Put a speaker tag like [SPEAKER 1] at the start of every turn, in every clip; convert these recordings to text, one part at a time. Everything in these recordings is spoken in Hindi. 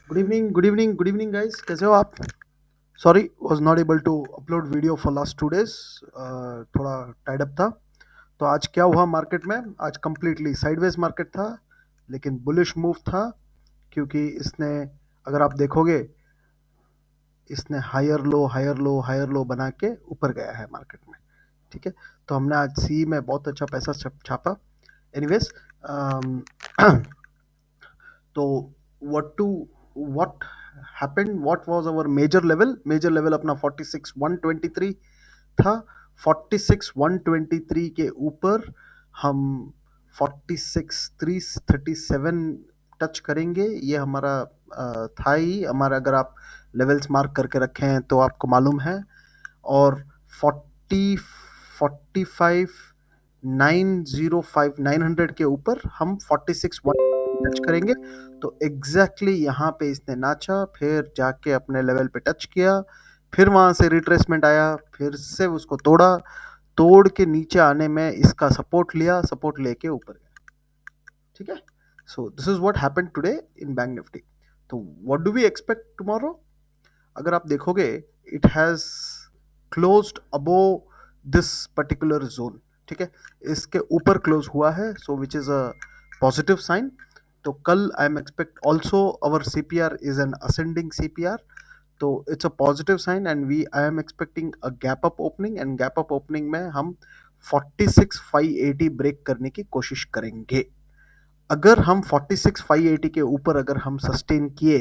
[SPEAKER 1] गुड इवनिंग गाइस, कैसे हो आप? Sorry, was not able to upload video for last 2 days. थोड़ा टाइड अप था। तो आज क्या हुआ मार्केट में? आज कंप्लीटली साइडवेज मार्केट था, लेकिन बुलिश मूव था। क्योंकि इसने, अगर आप देखोगे, इसने हायर लो बना के ऊपर गया है मार्केट में। ठीक है। तो हमने आज सी में बहुत अच्छा पैसा छापा। एनीवेज, तो what happened, what was our major level अपना 46,123 था। 46,123 के ऊपर हम 46,337 टच करेंगे। ये हमारा था ही हमारा। अगर आप लेवल्स मार्क करके रखे हैं तो आपको मालूम है। और 900 के ऊपर हम 46 टच करेंगे। तो एग्जैक्टली यहाँ पे इसने नाचा, फिर जाके अपने लेवल पे टच किया, फिर वहां से रिट्रेसमेंट आया, फिर से उसको तोड़ा, तोड़ के नीचे आने में इसका सपोर्ट लिया, सपोर्ट लेके ऊपर गया। ठीक है। So this is what happened today in bank Nifty. तो what do we expect tomorrow? अगर आप देखोगे, it has closed above this particular zone. ठीक है। इसके ऊपर क्लोज हुआ है, so which is a positive sign. तो कल I am expect also our CPR is an ascending CPR. तो it's a positive sign and we I am expecting a gap up opening, and gap up opening में हम 46,580 ब्रेक करने की कोशिश करेंगे। अगर हम 46,580 के ऊपर अगर हम सस्टेन किए,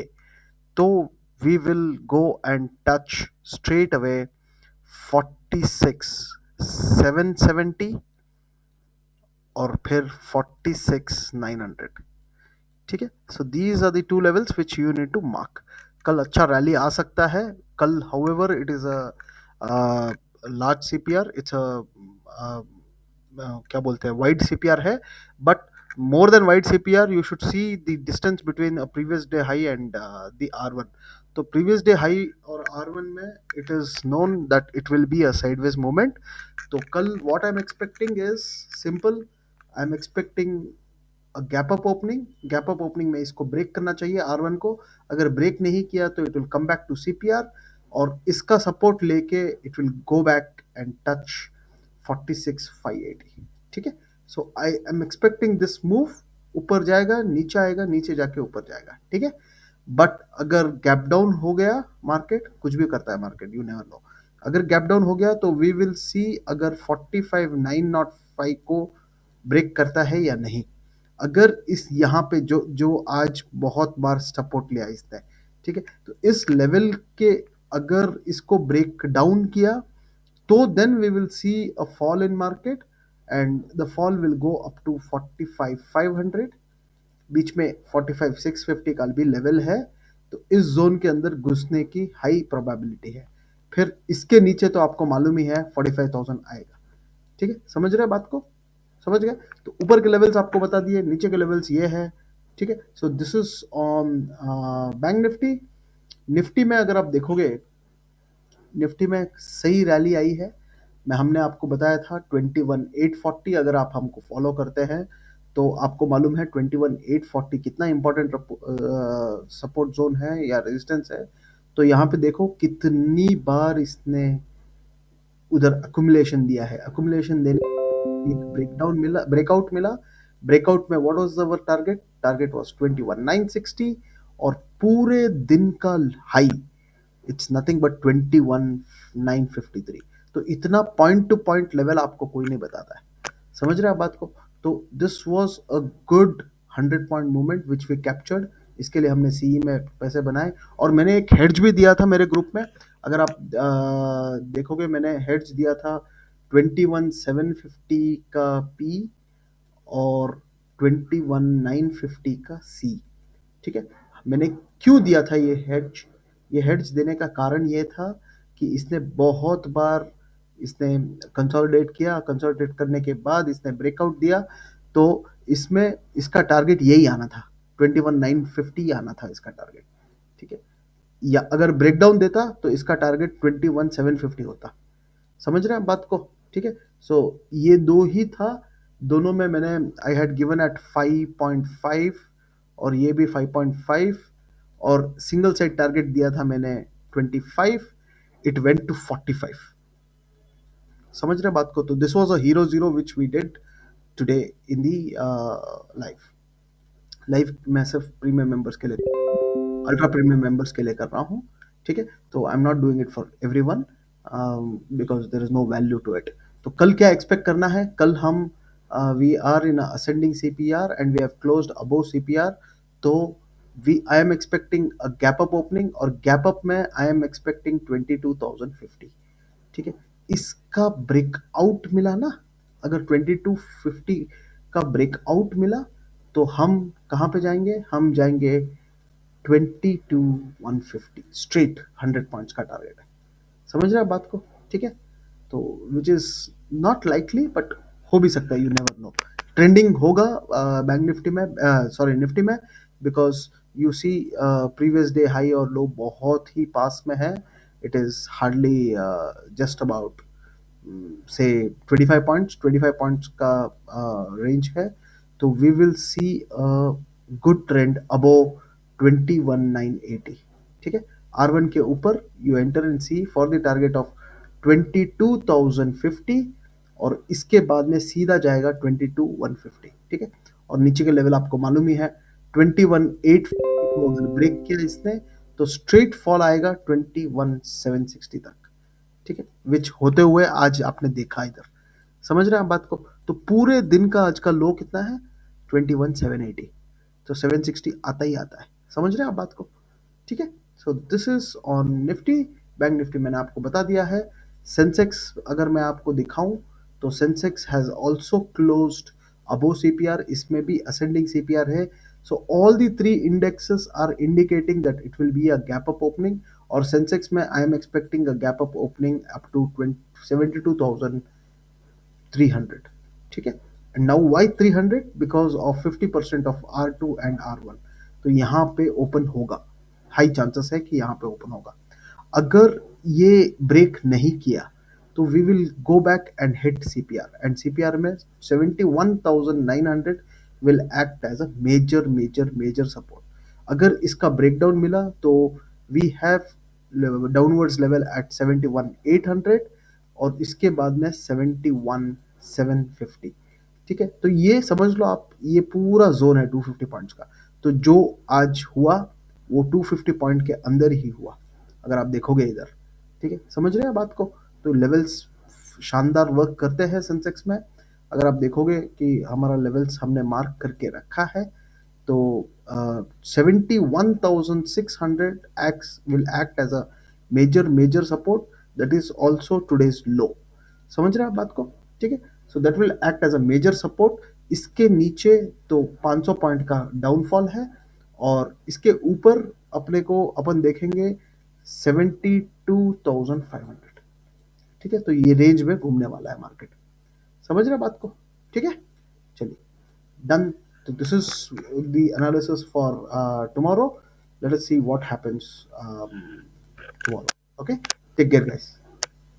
[SPEAKER 1] तो we will go and touch straight away 46,770 और फिर 46,900। ठीक है। So these are the two levels which you need to mark. कल अच्छा रैली आ सकता है। कल however it is a large CPR, it's a क्या बोलते हैं, वाइड सीपीआर है। But more than wide CPR, you should see the distance between previous day high and the R1। तो प्रीवियस डे हाई और R1 में it is known that it will be a sideways movement. तो कल what I am expecting is simple. I am expecting gap up opening. Gap up opening में इसको ब्रेक करना चाहिए R1 को। अगर ब्रेक नहीं किया तो it will come back to CPR, और इसका सपोर्ट लेके it will go back and touch 46,580। ठीक है। So I am expecting this move. ऊपर जाएगा, नीचे आएगा, नीचे जाके ऊपर जाएगा। ठीक है। बट अगर गैप डाउन हो गया मार्केट, कुछ भी करता है मार्केट, यू नेवर नो। अगर गैप डाउन हो गया तो वी विल सी अगर 45,905 को ब्रेक करता है या नहीं। अगर इस यहाँ पे जो जो आज बहुत बार सपोर्ट लिया इसने, ठीक है, तो इस लेवल के अगर इसको ब्रेक डाउन किया, तो then we will see a fall in market, and the fall will go up to 45,500। बीच में 45,650 का भी लेवल है। तो इस जोन के अंदर घुसने की हाई प्रोबेबिलिटी है। फिर इसके नीचे तो आपको मालूम ही है 45,000 आएगा। ठीक है, समझ रहे हैं बात को? समझ गए? तो ऊपर के लेवल्स आपको बता दिए, नीचे के लेवल्स ये है। ठीक है। So this is on bank Nifty. Nifty में अगर आप देखोगे, निफ्टी में सही रैली आई है। मैं हमने आपको बताया था 21,840। अगर आप हमको फॉलो करते हैं तो आपको मालूम है 21,840 कितना इंपॉर्टेंट सपोर्ट जोन है या रेजिस्टेंस है। तो यहाँ पे देखो कितनी बार इसने उधर अकुमुलेशन दिया है। अकुमुलेशन देने एक ब्रेकडाउन मिला, ब्रेकआउट मिला। ब्रेकआउट में what was our target? Target was 21,960, और पूरे दिन का हाई इट्स नथिंग बट 21,953। तो इतना पॉइंट टू पॉइंट लेवल आपको कोई नहीं बताता है। समझ रहे हैं आप बात को? तो this was a good 100 point movement which we captured. इसके लिए हमने सीई में पैसे बनाए, और मैंने एक हेड्ज भी दिया था मेरे ग्रुप में। अगर आप देखोगे, मैंने हेड्ज दिया था 21,750 का पी और 21,950 का सी। ठीक है। मैंने क्यों दिया था ये हेड्ज? ये हेड्ज देने का कारण ये था कि इसने बहुत बार इसने कंसोलिडेट किया, कंसोलिडेट करने के बाद इसने ब्रेकआउट दिया। तो इसमें इसका टारगेट यही आना था, 21,950 आना था इसका टारगेट। ठीक है। या अगर ब्रेकडाउन देता तो इसका टारगेट 21,750 होता। समझ रहे हैं आप बात को? ठीक है। सो ये दो ही था। दोनों में मैंने आई हैड गिवन एट 5.5, और ये भी 5.5, और सिंगल साइड टारगेट दिया था मैंने 25, इट वेंट टू 45। समझ रहे बात को? तो this was a hero zero which we did today in the live. Live मैं सिर्फ प्रीमियम मेंबर्स के लिए, अल्ट्रा प्रीमियम मेंबर्स के लिए कर रहा हूँ। ठीक है, तो I am not doing it for everyone because there is no value to it. तो कल क्या एक्सपेक्ट करना है? कल हम we are in ascending CPR and we have closed above CPR. तो we I am expecting a gap up opening, और गैप अप में आई एम एक्सपेक्टिंग 22,050। ठीक है, इसका ब्रेकआउट मिला ना, अगर 2250 का ब्रेकआउट मिला तो हम कहाँ पे जाएंगे? हम जाएंगे 22,150 स्ट्रेट, 100 पॉइंट्स का टारगेट है। समझ रहे हैं बात को? ठीक है, तो which is not likely but हो भी सकता है, यू नेवर नो। ट्रेंडिंग होगा बैंक निफ्टी में, सॉरी निफ्टी में, because you see previous day high और लो बहुत ही पास में है। It is hardly just about से 25 पॉइंट्स का रेंज है। तो we will see good trend above 21,980। ठीक है, R1 के ऊपर you enter and see for the target of 22,050, और इसके बाद में सीधा जाएगा 22,150। ठीक है, और नीचे के लेवल आपको मालूम ही है 21,850 को अगर ब्रेक किया इसने तो स्ट्रेट फॉल आएगा 21,760 तक। ठीक है, विच होते हुए आज आपने देखा इधर। समझ रहे हैं आप बात को? तो पूरे दिन का आज का लो कितना है? 21,780। तो 760 आता ही आता है। समझ रहे हैं आप बात को? ठीक है, so this is on Nifty. Bank Nifty मैंने आपको बता दिया है। सेंसेक्स अगर मैं आपको दिखाऊं तो Sensex has also closed above CPR, इसमें भी असेंडिंग सीपीआर है। So all the three indexes are indicating that it will be a gap up opening, और सेंसेक्स में I am expecting a gap up opening up to 72,300। ठीक है, and now why 300? Because of 50% of R2 and R1। तो यहाँ पे ओपन होगा, हाई चांसेस है कि यहाँ पे ओपन होगा। अगर ये ब्रेक नहीं किया तो we will go back and hit CPR, and CPR में 71,900 will act as a major major major support. अगर इसका ब्रेकडाउन मिला तो we have downwards level at 71,800, और इसके बाद में 71,750। ठीक है, तो ये समझ लो आप, ये पूरा जोन है 250 पॉइंट्स का। तो जो आज हुआ वो 250 पॉइंट के अंदर ही हुआ, अगर आप देखोगे इधर। ठीक है, समझ रहे हैं बात को? तो लेवल्स शानदार वर्क करते हैं सेंसेक्स में। अगर आप देखोगे कि हमारा लेवल्स हमने मार्क करके रखा है, तो 71,600 acts will act as a major major support, that is also today's low। समझ रहे हैं आप बात को? ठीक है, so that will act as a major support. इसके नीचे तो 500 पॉइंट का डाउनफॉल है, और इसके ऊपर अपने को अपन देखेंगे 72,500। ठीक है, तो ये रेंज में घूमने वाला है मार्केट। समझ रहे हैं बात को? ठीक है, चलिए, done। So this is the analysis for tomorrow. Let us see what happens tomorrow. Okay, take care guys.